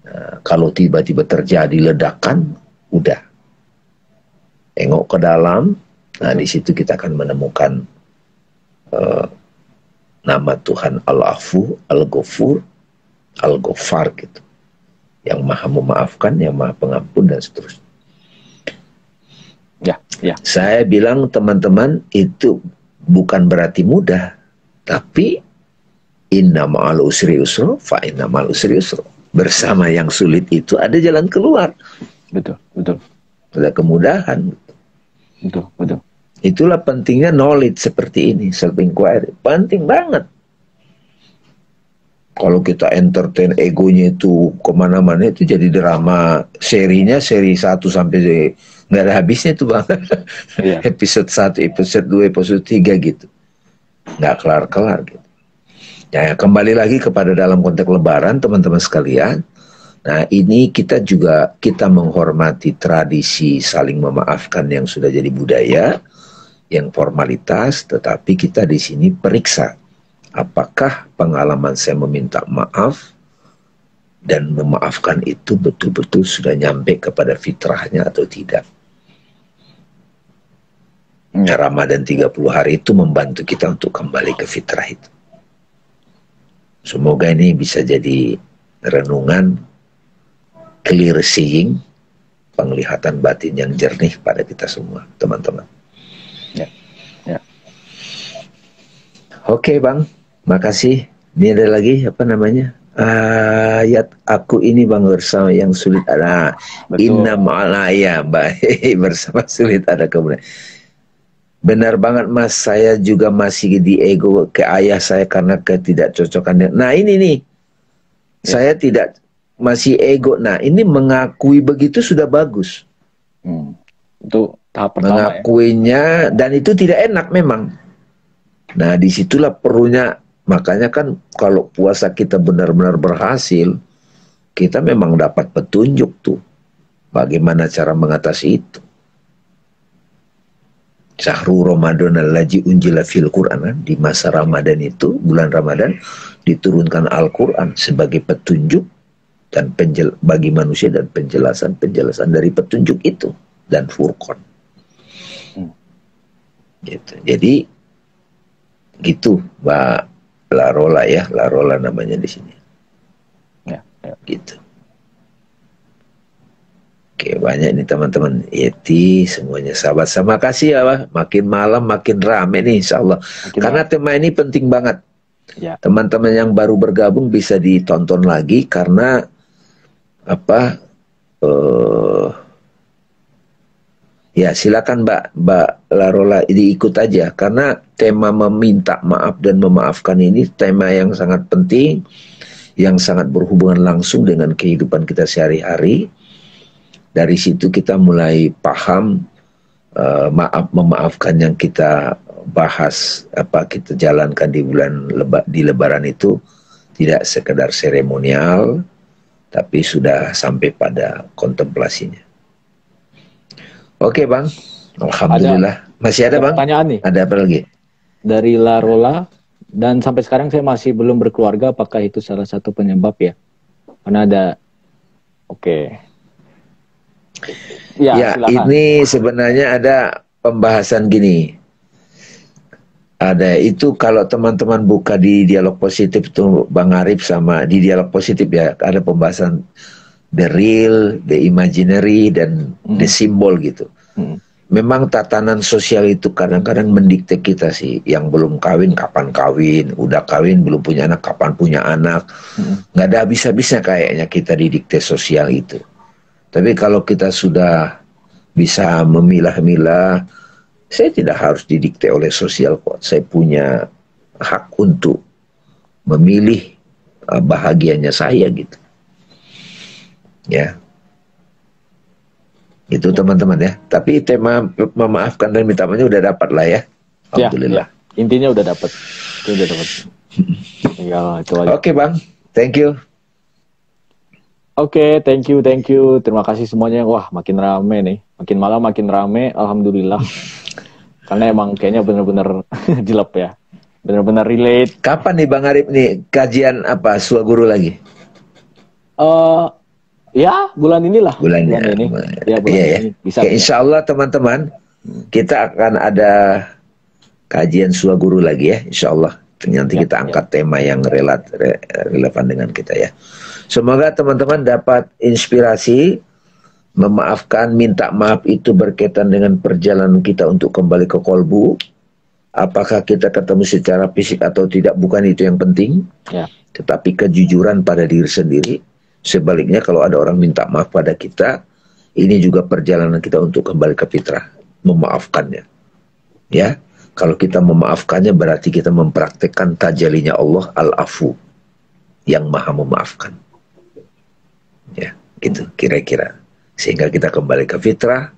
Nah, kalau tiba-tiba terjadi ledakan, udah. Tengok ke dalam, nah di situ kita akan menemukan nama Tuhan Al-Afu, Al-Ghafur, Al-Ghaffar gitu. Yang maha memaafkan, yang maha pengampun, dan seterusnya. Ya, ya. Saya bilang teman-teman, itu bukan berarti mudah, tapi inna ma'al usri yusra, fa inna ma'al usri yusra. Bersama yang sulit itu ada jalan keluar. Betul, betul. Ada kemudahan. Betul, betul. Itulah pentingnya knowledge seperti ini, self-inquiry. Penting banget. Kalau kita entertain egonya itu kemana-mana, itu jadi drama. Serinya seri 1 sampai nggak ada habisnya itu Bang. Iya. Episode 1, episode 2, episode 3 gitu. Nggak kelar-kelar gitu. Ya, kembali lagi kepada dalam konteks lebaran teman-teman sekalian. Nah ini kita menghormati tradisi saling memaafkan yang sudah jadi budaya, yang formalitas, tetapi kita di sini periksa apakah pengalaman saya meminta maaf dan memaafkan itu betul-betul sudah nyampe kepada fitrahnya atau tidak. Ramadan 30 hari itu membantu kita untuk kembali ke fitrah itu. Semoga ini bisa jadi renungan, clear seeing, penglihatan batin yang jernih pada kita semua, teman-teman. Ya, ya. Oke Bang, makasih. Ini ada lagi, apa namanya? Ayat aku ini Bang, bersama yang sulit ada. Inna ma'ala ya, baik, bersama sulit ada kemudian. Benar banget Mas, saya juga masih di ego ke ayah saya karena ketidakcocokannya. Nah ini nih, saya tidak masih ego. Nah ini mengakui begitu sudah bagus. Itu tahap pertama. Mengakuinya ya? Dan itu tidak enak memang. Nah disitulah perlunya. Makanya kan kalau puasa kita benar-benar berhasil, kita memang dapat petunjuk tuh. Bagaimana cara mengatasi itu. Syahrul Ramadan allazi unjila fil Qur'an, di masa Ramadan itu, bulan Ramadan diturunkan Al-Qur'an sebagai petunjuk dan bagi manusia dan penjelasan dari petunjuk itu dan Furqan. Gitu. Jadi gitu Mbak Larola ya, Larola namanya di sini. Ya, ya. Gitu. Oke, banyak nih teman-teman Yeti, semuanya sahabat. Sama kasih ya, Pak. Makin malam makin rame nih insya Allah. Karena tema ini penting banget. Teman-teman yang baru bergabung bisa ditonton lagi karena apa? Ya silakan Mbak Larola diikut aja karena tema meminta maaf dan memaafkan ini tema yang sangat penting, yang sangat berhubungan langsung dengan kehidupan kita sehari-hari. Dari situ kita mulai paham memaafkan yang kita bahas, apa kita jalankan di di Lebaran itu tidak sekedar seremonial, tapi sudah sampai pada kontemplasinya. Oke Bang, alhamdulillah. Masih ada Bang? Pertanyaan nih. Ada apa lagi? Dari Larola, dan sampai sekarang saya masih belum berkeluarga, apakah itu salah satu penyebab ya? Karena ada, oke. Ya, ini sebenarnya ada pembahasan gini. Ada itu kalau teman-teman buka di dialog positif tuh Bang Arif sama di dialog positif ya, ada pembahasan the real, the imaginary, dan the symbol gitu. Memang tatanan sosial itu kadang-kadang mendikte kita sih. Yang belum kawin kapan kawin, udah kawin belum punya anak kapan punya anak. Nggak ada habis-habisnya kayaknya kita didikte sosial itu. Tapi kalau kita sudah bisa memilah-milah, saya tidak harus didikte oleh sosial kok. Saya punya hak untuk memilih bahagianya saya gitu. Ya, itu teman-teman ya. Tapi tema memaafkan dan minta maafnya udah dapat lah ya. Alhamdulillah. Ya. Intinya udah dapat. Itu udah dapat. Ya, itu aja. Oke, Bang. Thank you. Oke, thank you, thank you. Terima kasih semuanya. Wah, makin rame nih. Makin malam makin rame, alhamdulillah. Karena emang kayaknya bener-bener jelek ya. Bener-bener relate. Kapan nih Bang Arif nih kajian apa Suaguru lagi? Ya, bulan inilah. Bulan ini. Ya, bulan iya, ini. Bisa. Oke, insya Allah teman-teman, kita akan ada kajian Suaguru lagi ya, insya Allah. Nanti kita angkat tema yang relevan dengan kita ya. Semoga teman-teman dapat inspirasi. Memaafkan, minta maaf itu berkaitan dengan perjalanan kita untuk kembali ke kolbu. Apakah kita ketemu secara fisik atau tidak, bukan itu yang penting. Ya. Tetapi kejujuran pada diri sendiri. Sebaliknya kalau ada orang minta maaf pada kita, ini juga perjalanan kita untuk kembali ke fitrah, memaafkannya. Ya, kalau kita memaafkannya berarti kita mempraktekkan tajalinya Allah Al-Afu, yang maha memaafkan. Ya, gitu kira-kira. Sehingga kita kembali ke fitrah,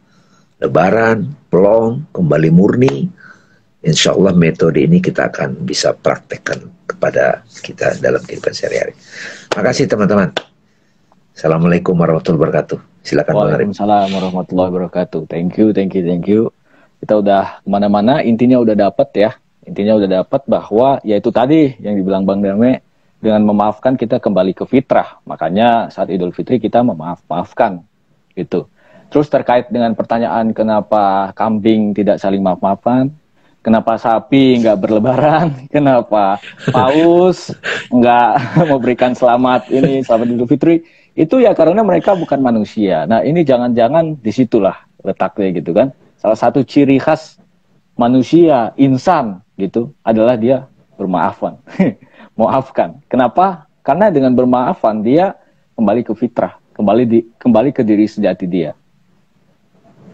lebaran, plong, kembali murni. Insya Allah metode ini kita akan bisa praktekkan kepada kita dalam kehidupan sehari-hari. Makasih teman-teman. Assalamualaikum warahmatullahi wabarakatuh. Silakan Bang Arif. Waalaikumsalam warahmatullahi wabarakatuh. Thank you. Kita udah kemana-mana, intinya udah dapat ya. Intinya udah dapat bahwa yaitu tadi yang dibilang Bang Dame, dengan memaafkan kita kembali ke fitrah. Makanya saat Idul Fitri kita memaafkan gitu. Terus terkait dengan pertanyaan kenapa kambing tidak saling maaf-maafan, kenapa sapi nggak berlebaran, kenapa paus nggak memberikan selamat Idul Fitri, itu ya karena mereka bukan manusia. Nah ini jangan-jangan disitulah letaknya gitu kan. Salah satu ciri khas manusia, insan gitu, adalah dia bermaafan. Maafkan. Kenapa? Karena dengan bermaafan dia kembali ke fitrah, kembali ke diri sejati dia.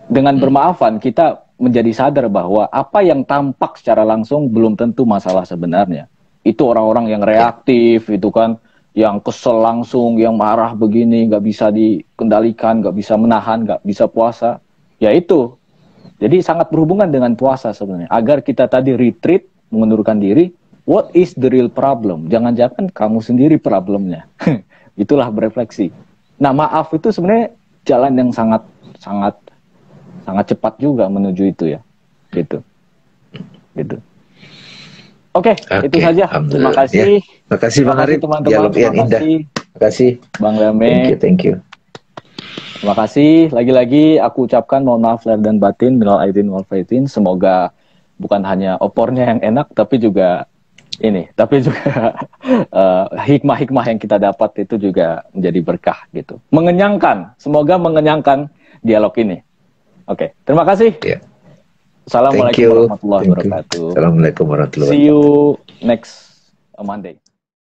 Dengan bermaafan kita menjadi sadar bahwa apa yang tampak secara langsung belum tentu masalah sebenarnya. Itu orang-orang yang reaktif, itu kan, yang kesel langsung, yang marah begini, nggak bisa dikendalikan, nggak bisa menahan, nggak bisa puasa. Ya itu. Jadi sangat berhubungan dengan puasa sebenarnya. Agar kita tadi retreat, mengundurkan diri. What is the real problem? Jangan-jangan kamu sendiri problemnya. Itulah berefleksi. Nah, maaf itu sebenarnya jalan yang sangat cepat juga menuju itu ya. Gitu. Oke, itu saja. Terima kasih. Terima kasih Bang Arif. Teman-teman. Yang indah. Terima kasih Bang Dame. Thank you. Terima kasih. Lagi-lagi aku ucapkan mohon maaf lahir dan batin, minal aidin wal faizin. Semoga bukan hanya opornya yang enak, tapi juga hikmah-hikmah yang kita dapat itu juga menjadi berkah gitu. Mengenyangkan. Semoga mengenyangkan dialog ini. Oke, terima kasih. Yeah. Assalamualaikum warahmatullahi wabarakatuh. Assalamualaikum warahmatullahi wabarakatuh. See you next Monday.